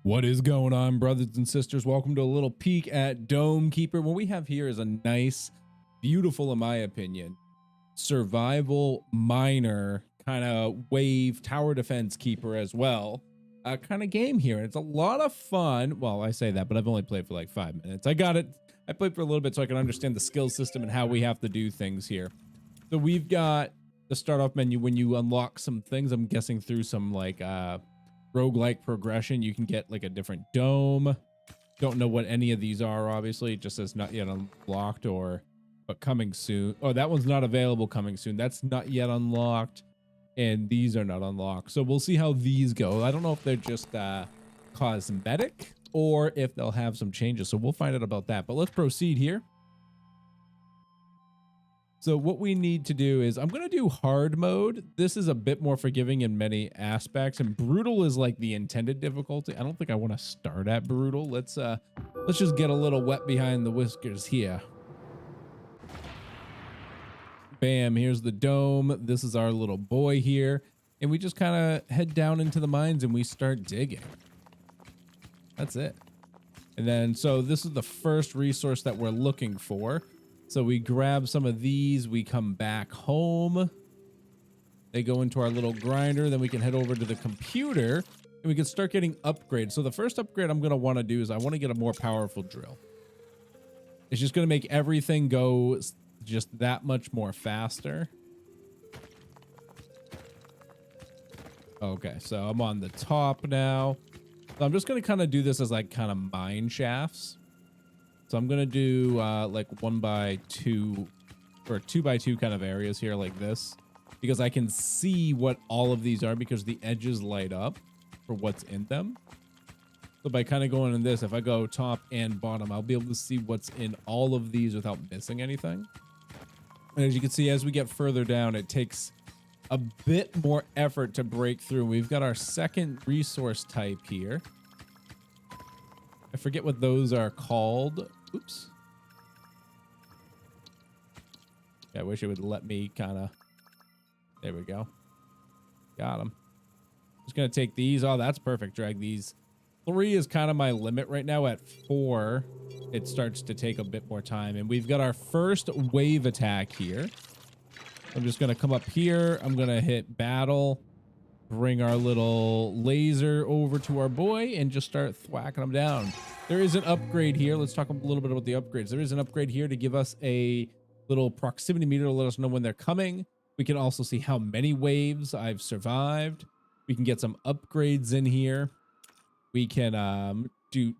What is going on, brothers and sisters? Welcome to a little peek at Dome Keeper. What we have here is a nice, beautiful, in my opinion, survival miner kind of wave tower defense keeper as well. Kind of game here. It's a lot of fun. Well, I say that, but I've only played for like 5 minutes. I got it. I played for a little bit so I can understand the skill system and how we have to do things here. So we've got the start off menu when you unlock some things. I'm guessing through some like roguelike progression, you can get like a different dome. Don't know what any of these are, obviously. It just says not yet unlocked but coming soon. Oh, that one's not available, coming soon. That's not yet unlocked, and these are not unlocked. So we'll see how these go. I don't know if they're just cosmetic or if they'll have some changes, so we'll find out about that. But let's proceed here. So what we need to do is I'm going to do hard mode. This is a bit more forgiving in many aspects, and brutal is like the intended difficulty. I don't think I want to start at brutal. Let's just get a little wet behind the whiskers here. Bam, here's the dome. This is our little boy here, and we just kind of head down into the mines and we start digging. That's it. And then so this is the first resource that we're looking for. So we grab some of these, we come back home, they go into our little grinder, then we can head over to the computer and we can start getting upgrades. So the first upgrade I'm going to want to do is I want to get a more powerful drill. It's just going to make everything go just that much more faster. Okay, so I'm on the top now. So I'm just going to kind of do this as like kind of mine shafts. So I'm going to do like 1x2 or 2x2 kind of areas here like this, because I can see what all of these are because the edges light up for what's in them. So by kind of going in this, if I go top and bottom, I'll be able to see what's in all of these without missing anything. And as you can see, as we get further down, it takes a bit more effort to break through. We've got our second resource type here. I forget what those are called. Oops. Yeah, I wish it would let me kind of... There we go. Got them. Just going to take these. Oh, that's perfect. Drag these. 3 is kind of my limit right now. At 4, it starts to take a bit more time. And we've got our first wave attack here. I'm just going to come up here. I'm going to hit battle. Bring our little laser over to our boy and just start thwacking them down. There is an upgrade here. Let's talk a little bit about the upgrades. There is an upgrade here to give us a little proximity meter to let us know when they're coming. We can also see how many waves I've survived. We can get some upgrades in here. We can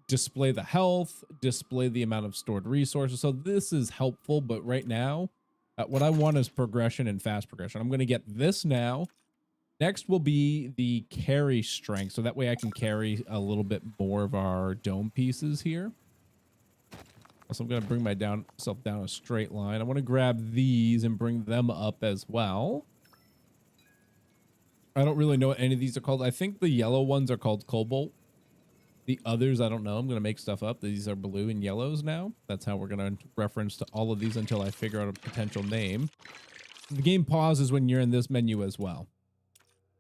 display the health, display the amount of stored resources. So this is helpful, but right now, what I want is progression and fast progression. I'm going to get this now. Next will be the carry strength, so that way I can carry a little bit more of our dome pieces here. So I'm going to bring myself down a straight line. I want to grab these and bring them up as well. I don't really know what any of these are called. I think the yellow ones are called cobalt. The others, I don't know. I'm going to make stuff up. These are blue and yellows now. That's how we're going to reference to all of these until I figure out a potential name. The game pauses when you're in this menu as well.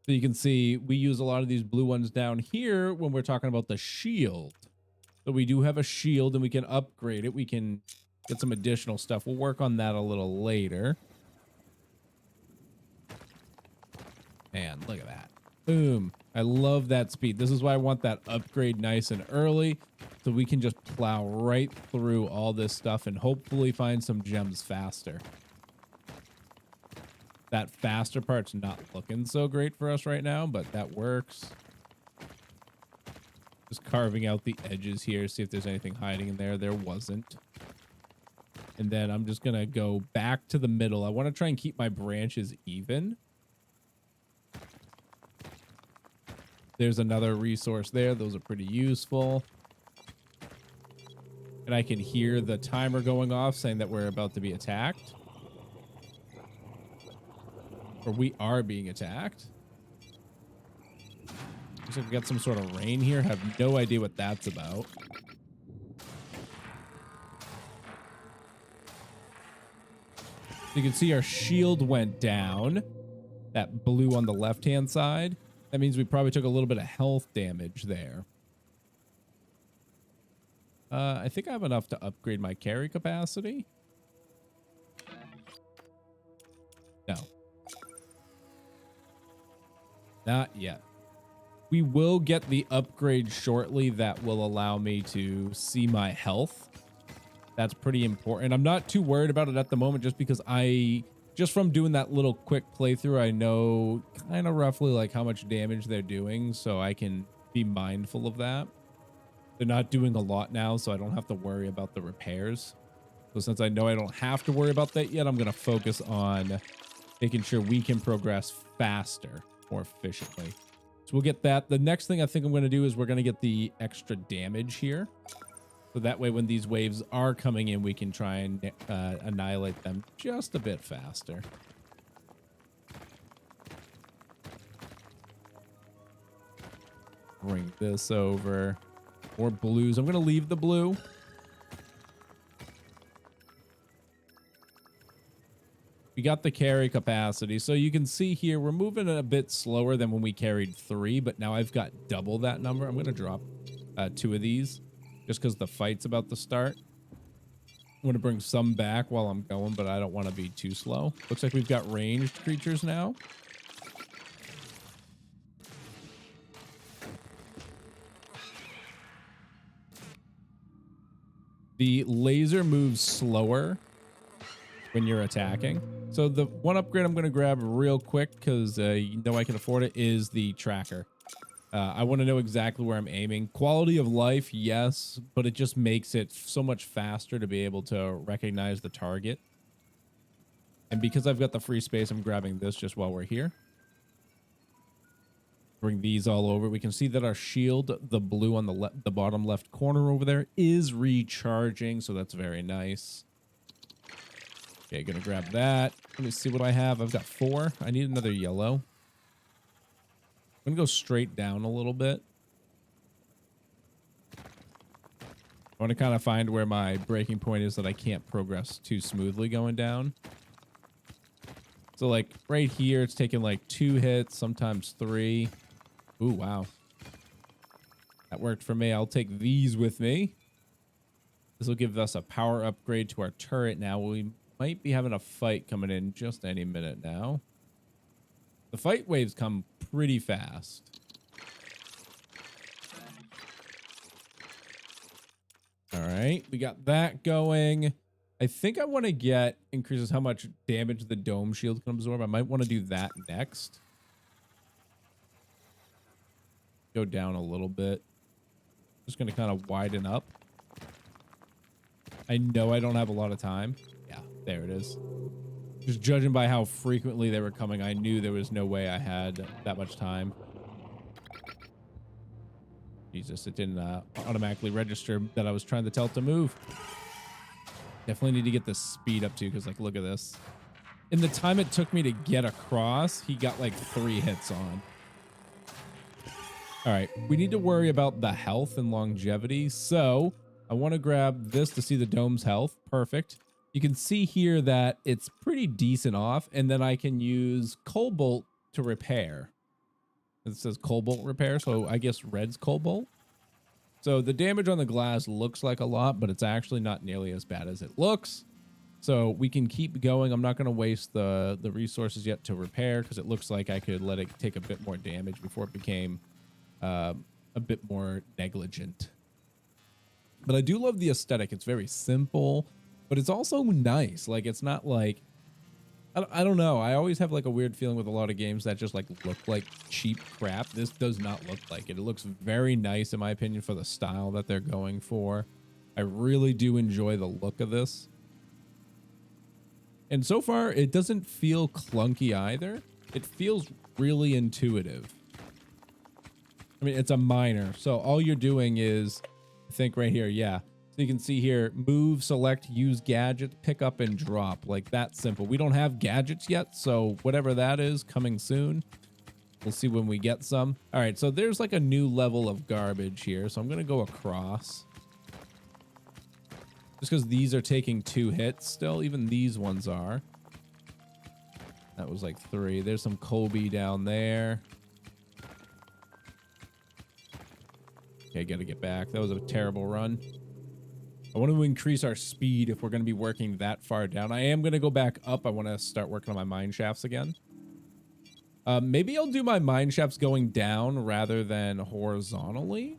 So you can see we use a lot of these blue ones down here when we're talking about the shield. So we do have a shield and we can upgrade it. We can get some additional stuff. We'll work on that a little later. Man, look at that. Boom. I love that speed. This is why I want that upgrade nice and early, so we can just plow right through all this stuff and hopefully find some gems faster. That faster part's not looking so great for us right now, but that works. Just carving out the edges here, see if there's anything hiding in there. There wasn't. And then I'm just going to go back to the middle. I want to try and keep my branches even. There's another resource there. Those are pretty useful. And I can hear the timer going off saying that we're about to be attacked. Or we are being attacked. Looks like we got some sort of rain here. Have no idea what that's about. You can see our shield went down. That blue on the left-hand side. That means we probably took a little bit of health damage there. I think I have enough to upgrade my carry capacity. No. Not yet. We will get the upgrade shortly that will allow me to see my health. That's pretty important. I'm not too worried about it at the moment just because just from doing that little quick playthrough, I know kind of roughly like how much damage they're doing, so I can be mindful of that. They're not doing a lot now, so I don't have to worry about the repairs. So since I know I don't have to worry about that yet, I'm going to focus on making sure we can progress faster, more efficiently. So we'll get that. The next thing I think I'm going to do is we're going to get the extra damage here. So that way when these waves are coming in, we can try and annihilate them just a bit faster. Bring this over. More blues. I'm going to leave the blue. We got the carry capacity. So you can see here, we're moving a bit slower than when we carried 3, but now I've got double that number. I'm going to drop 2 of these just because the fight's about to start. I'm going to bring some back while I'm going, but I don't want to be too slow. Looks like we've got ranged creatures now. The laser moves slower when you're attacking. So the one upgrade I'm going to grab real quick because you know I can afford it is the tracker. I want to know exactly where I'm aiming. Quality of life, yes, but it just makes it so much faster to be able to recognize the target. And because I've got the free space, I'm grabbing this just while we're here. Bring these all over. We can see that our shield, the blue on the bottom left corner over there, is recharging, so that's very nice. Okay, gonna grab that. Let me see what I have. I've got 4. I need another yellow. I'm gonna go straight down a little bit. I want to kind of find where my breaking point is that I can't progress too smoothly going down. So like right here, it's taking like 2 hits, sometimes 3. Ooh, wow. That worked for me. I'll take these with me. This will give us a power upgrade to our turret now. We might be having a fight coming in just any minute now. The fight waves come pretty fast. All right, we got that going. I think I want to get increases how much damage the dome shield can absorb. I might want to do that next. Go down a little bit. Just going to kind of widen up. I know I don't have a lot of time. Yeah, there it is. Just judging by how frequently they were coming, I knew there was no way I had that much time. Jesus, it didn't automatically register that I was trying to tell it to move. Definitely need to get the speed up too, because like, look at this. In the time it took me to get across, he got like 3 hits on. All right, we need to worry about the health and longevity. So I want to grab this to see the dome's health. Perfect. You can see here that it's pretty decent off, and then I can use Cobalt to repair. It says Cobalt repair, so I guess red's Cobalt. So the damage on the glass looks like a lot, but it's actually not nearly as bad as it looks. So we can keep going. I'm not going to waste the resources yet to repair because it looks like I could let it take a bit more damage before it became a bit more negligent. But I do love the aesthetic. It's very simple, but it's also nice. Like, it's not like, I don't know. I always have like a weird feeling with a lot of games that just like look like cheap crap. This does not look like it. It looks very nice in my opinion for the style that they're going for. I really do enjoy the look of this. And so far, it doesn't feel clunky either. It feels really intuitive. I mean, it's a miner. So all you're doing is, I think right here, yeah. So you can see here, move, select, use gadget, pick up, and drop. Like that simple. We don't have gadgets yet, so whatever that is, coming soon. We'll see when we get some. All right, so there's like a new level of garbage here. So I'm going to go across. Just because these are taking 2 hits still. Even these ones are. That was like 3. There's some Colby down there. Okay, got to get back. That was a terrible run. I want to increase our speed if we're going to be working that far down. I am going to go back up. I want to start working on my mine shafts again. Maybe I'll do my mine shafts going down rather than horizontally.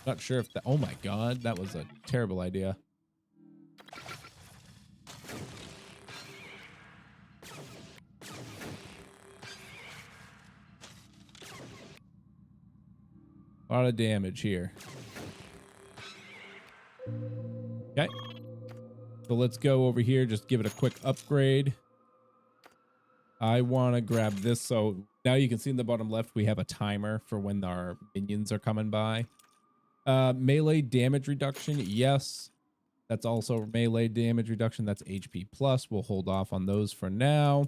Not sure if that... Oh my god, that was a terrible idea. A lot of damage here. Okay. So let's go over here, just give it a quick upgrade. I want to grab this. So now you can see in the bottom left, we have a timer for when our minions are coming by. Melee damage reduction. Yes. That's also melee damage reduction. That's HP plus. We'll hold off on those for now.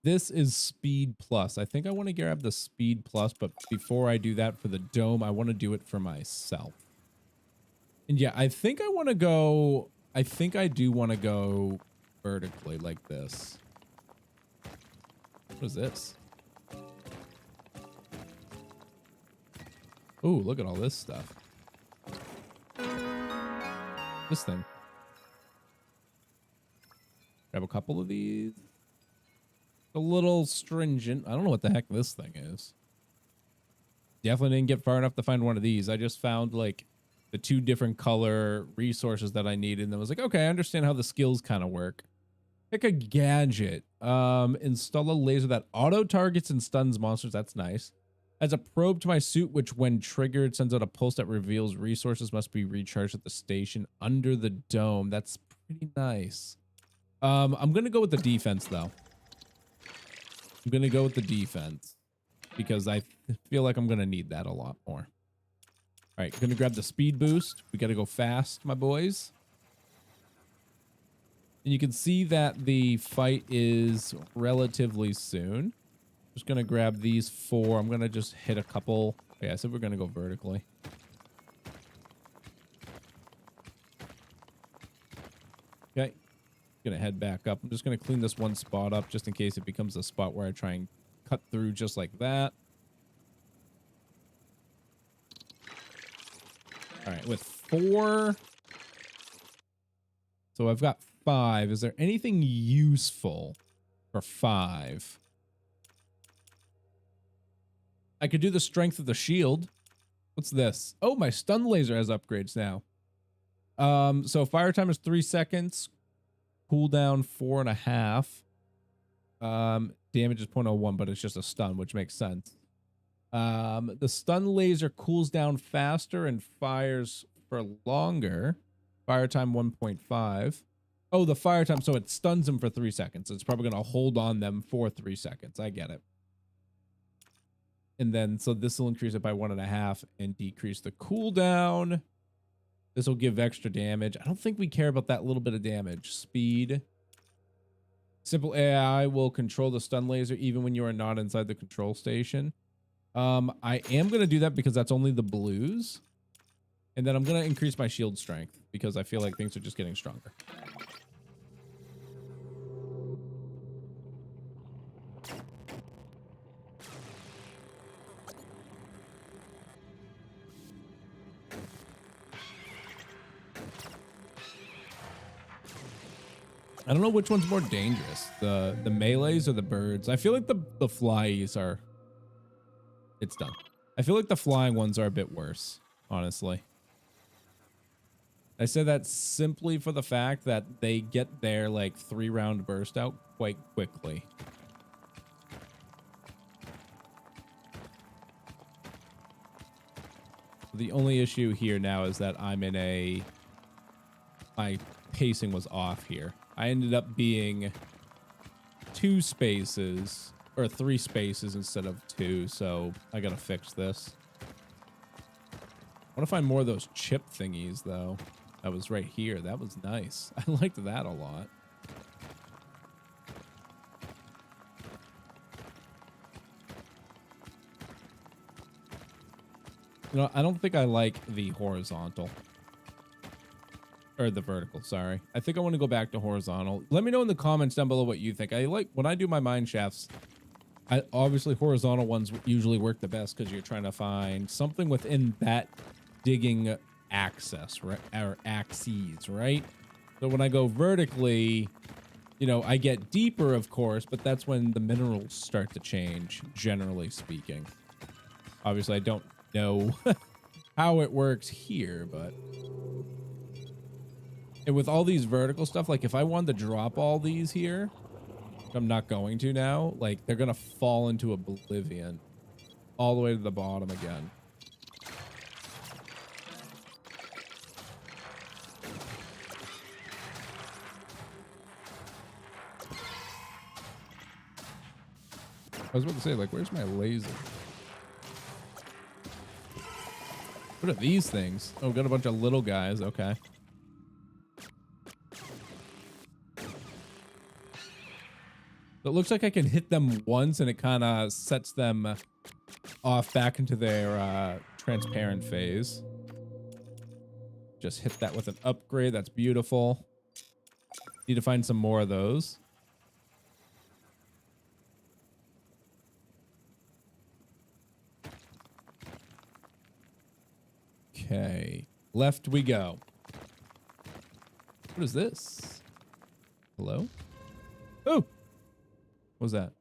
This is speed plus. I think I want to grab the speed plus, but before I do that for the dome, I want to do it for myself. And yeah, I think I want to go... I think I do want to go vertically like this. What is this? Ooh, look at all this stuff. This thing. Grab a couple of these. A little stringent. I don't know what the heck this thing is. Definitely didn't get far enough to find one of these. I just found like the 2 different color resources that I needed. And I was like, okay, I understand how the skills kind of work. Pick a gadget. Install a laser that auto targets and stuns monsters. That's nice. Adds a probe to my suit, which when triggered sends out a pulse that reveals resources must be recharged at the station under the dome. That's pretty nice. I'm going to go with the defense though. I'm going to go with the defense because I feel like I'm going to need that a lot more. All right, going to grab the speed boost. We got to go fast, my boys. And you can see that the fight is relatively soon. Just going to grab these 4. I'm going to just hit a couple. Yeah, I said we're going to go vertically. Okay. Going to head back up. I'm just going to clean this one spot up just in case it becomes a spot where I try and cut through just like that. All right, with 4. So I've got 5. Is there anything useful for 5? I could do the strength of the shield. What's this? Oh, my stun laser has upgrades now. So fire time is 3 seconds. Cooldown 4.5. Damage is 0.01, but it's just a stun, which makes sense. The stun laser cools down faster and fires for longer. Fire time 1.5. Oh, the fire time. So it stuns them for 3 seconds. It's probably going to hold on them for 3 seconds. I get it. And then, so this will increase it by 1.5 and decrease the cooldown. This will give extra damage. I don't think we care about that little bit of damage. Speed. Simple AI will control the stun laser even when you are not inside the control station. I am going to do that because that's only the blues. And then I'm going to increase my shield strength because I feel like things are just getting stronger. I don't know which one's more dangerous, the melees or the birds. I feel like the flies are... It's done. I feel like the flying ones are a bit worse, honestly. I say that simply for the fact that they get their like 3-round burst out quite quickly. The only issue here now is that I'm in a... My pacing was off here. I ended up being 2 spaces or 3 spaces instead of 2, so I gotta fix this. I want to find more of those chip thingies though. That was right here. That was nice. I liked that a lot. You know, I don't think I like the horizontal. Or the vertical, sorry. I think I want to go back to horizontal. Let me know in the comments down below what you think. I like, when I do my mine shafts, obviously horizontal ones usually work the best because you're trying to find something within that digging axis, right? Or axes, right? So when I go vertically, you know, I get deeper, of course, but that's when the minerals start to change, generally speaking. Obviously, I don't know how it works here, but... And with all these vertical stuff, like if I wanted to drop all these here, I'm not going to now, like they're going to fall into oblivion all the way to the bottom again. I was about to say, like, where's my laser? What are these things? Oh, got a bunch of little guys. Okay. It looks like I can hit them once and it kind of sets them off back into their transparent phase. Just hit that with an upgrade. That's beautiful. Need to find some more of those. Okay. Left we go. What is this? Hello? Oh! What was that?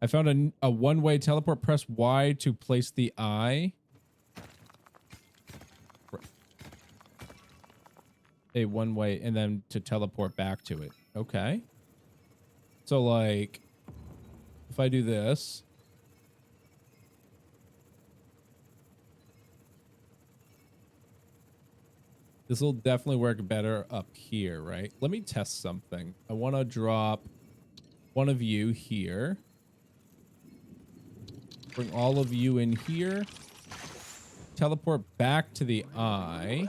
I found a one-way teleport. Press Y to place the eye. A one-way, and then to teleport back to it. Okay. So, like, if I do this... This will definitely work better up here, right? Let me test something. I want to drop one of you here. Bring all of you in here. Teleport back to the eye.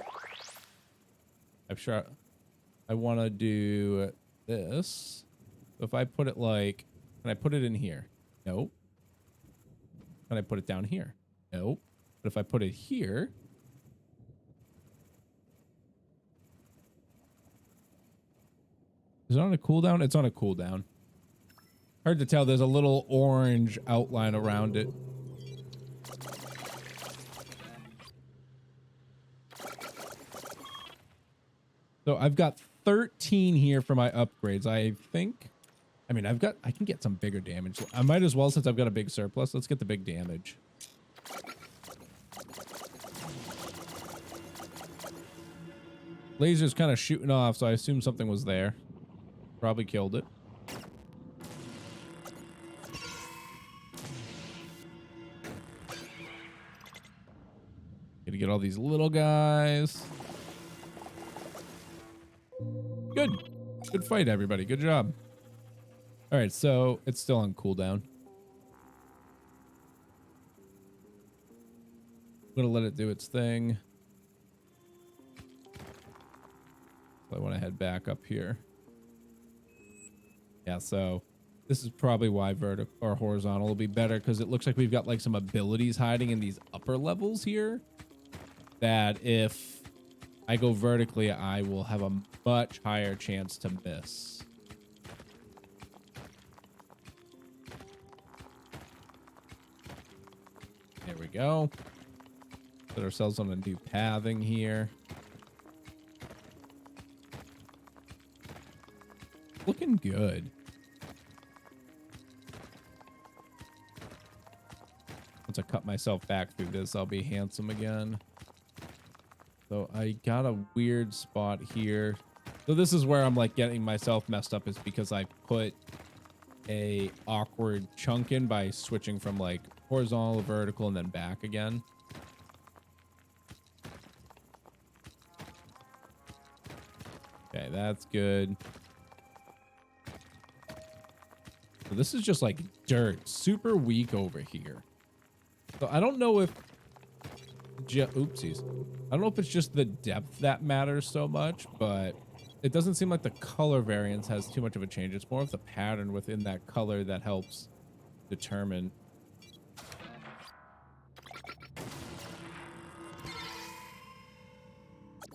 I'm sure I want to do this. So if I put it like, can I put it in here? Nope. Can I put it down here? Nope. But if I put it here... Is it on a cooldown? It's on a cooldown. Hard to tell. There's a little orange outline around it. So I've got 13 here for my upgrades. I think, I mean, I can get some bigger damage. I might as well, since I've got a big surplus. Let's get the big damage. Laser's kind of shooting off, so I assume something was there. Probably killed it. Gotta get all these little guys. Good. Good fight, everybody. Good job. All right, so it's still on cooldown. I'm gonna let it do its thing. I want to head back up here. Yeah, so this is probably why vertical or horizontal will be better, because it looks like we've got like some abilities hiding in these upper levels here that if I go vertically, I will have a much higher chance to miss. There we go. Put ourselves on a new pathing here. Looking good. Once I cut myself back through this, I'll be handsome again. So I got a weird spot here. So this is where I'm like getting myself messed up, is because I put a awkward chunk in by switching from like horizontal to vertical and then back again. Okay, that's good. So this is just like dirt, super weak over here. So I don't know if, oopsies. I don't know if it's just the depth that matters so much, but it doesn't seem like the color variance has too much of a change. It's more of the pattern within that color that helps determine.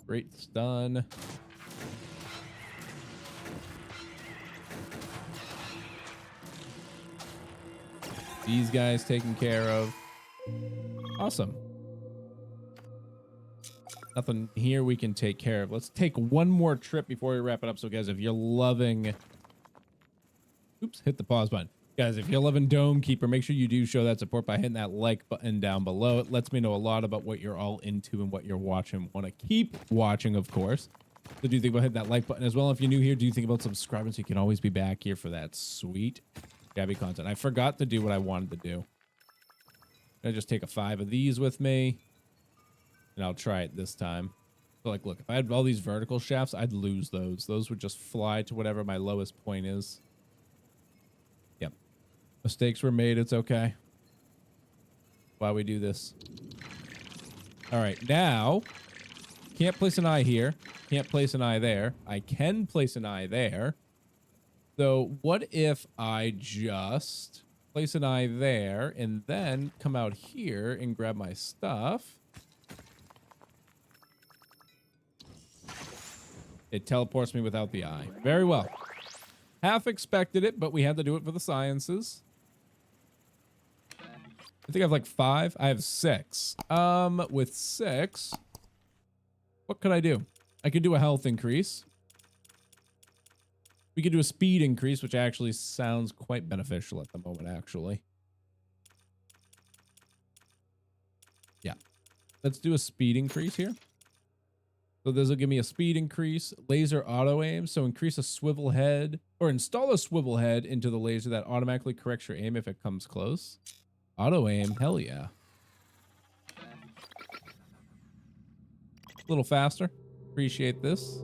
Great stun. These guys taken care of. Awesome. Nothing here we can take care of. Let's take one more trip before we wrap it up. So guys, if you're loving, oops, hit the pause button. Guys, if you're loving Dome Keeper, make sure you do show that support by hitting that like button down below. It lets me know a lot about what you're all into and what you're watching. Want to keep watching, of course. So do think about hitting that like button as well. If you're new here, do think about subscribing so you can always be back here for that sweet Shabby content. I forgot to do what I wanted to do. I just take a 5 of these with me, and I'll try it this time. So like, look, if I had all these vertical shafts, I'd lose those. Those would just fly to whatever my lowest point is. Yep. Mistakes were made. It's okay. Why we do this. All right, now, can't place an eye here. Can't place an eye there. I can place an eye there. So what if I just place an eye there and then come out here and grab my stuff? It teleports me without the eye. Very well. Half expected it, but we had to do it for the sciences. I think I have like 5. I have 6. With 6, what could I do? I could do a health increase. We could do a speed increase, which actually sounds quite beneficial at the moment, actually. Yeah. Let's do a speed increase here. So this will give me a speed increase, laser auto aim. So increase a swivel head or install a swivel head into the laser that automatically corrects your aim if it comes close. Auto aim, hell yeah. A little faster. Appreciate this.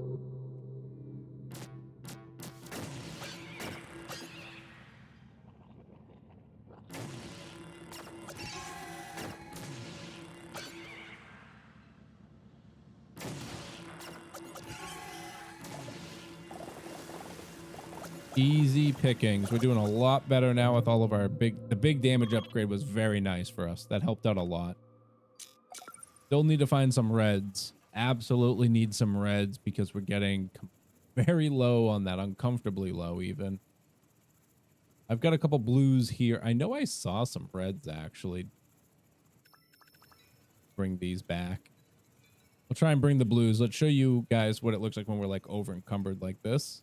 Easy pickings. We're doing a lot better now with all of our the big damage upgrade was very nice for us. That helped out a lot. Still need to find some reds. Absolutely need some reds because we're getting very low on that, uncomfortably low even. I've got a couple blues here. I know I saw some reds actually. Bring these back. I'll try and bring the blues. Let's show you guys what it looks like when we're like over encumbered like this.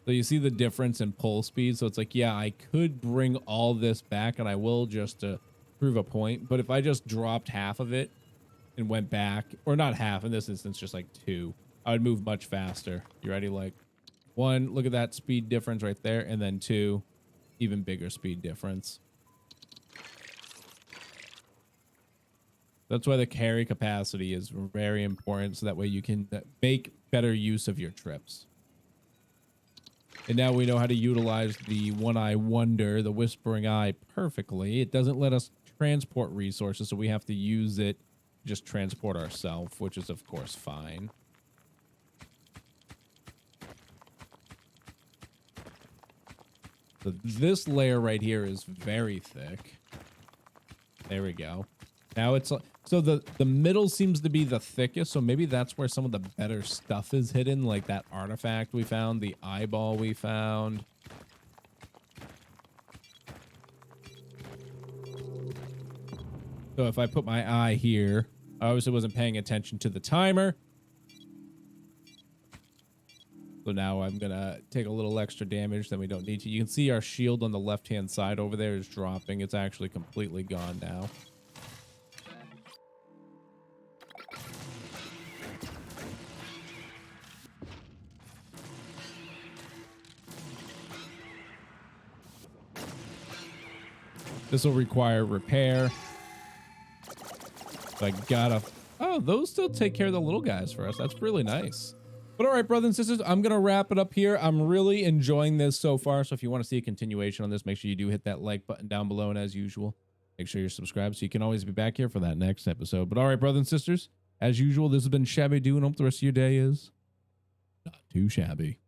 So you see the difference in pull speed. So it's like, yeah, I could bring all this back and I will just to prove a point. But if I just dropped half of it and went back, or not half in this instance, just like 2, I would move much faster. You ready? Like 1, look at that speed difference right there. And then 2, even bigger speed difference. That's why the carry capacity is very important. So that way you can make better use of your trips. And now we know how to utilize the One-Eye Wonder, the Whispering Eye, perfectly. It doesn't let us transport resources, so we have to use it to just transport ourselves, which is, of course, fine. So this layer right here is very thick. There we go. Now it's... So the middle seems to be the thickest, so maybe that's where some of the better stuff is hidden, like that artifact we found, the eyeball we found. So if I put my eye here, I obviously wasn't paying attention to the timer. So now I'm going to take a little extra damage that we don't need to. You can see our shield on the left-hand side over there is dropping. It's actually completely gone now. This will require repair. So I gotta... Oh, those still take care of the little guys for us. That's really nice. But all right, brothers and sisters, I'm going to wrap it up here. I'm really enjoying this so far. So if you want to see a continuation on this, make sure you do hit that like button down below. And as usual, make sure you're subscribed so you can always be back here for that next episode. But all right, brothers and sisters, as usual, this has been ShabbyDoo, and hope the rest of your day is not too shabby.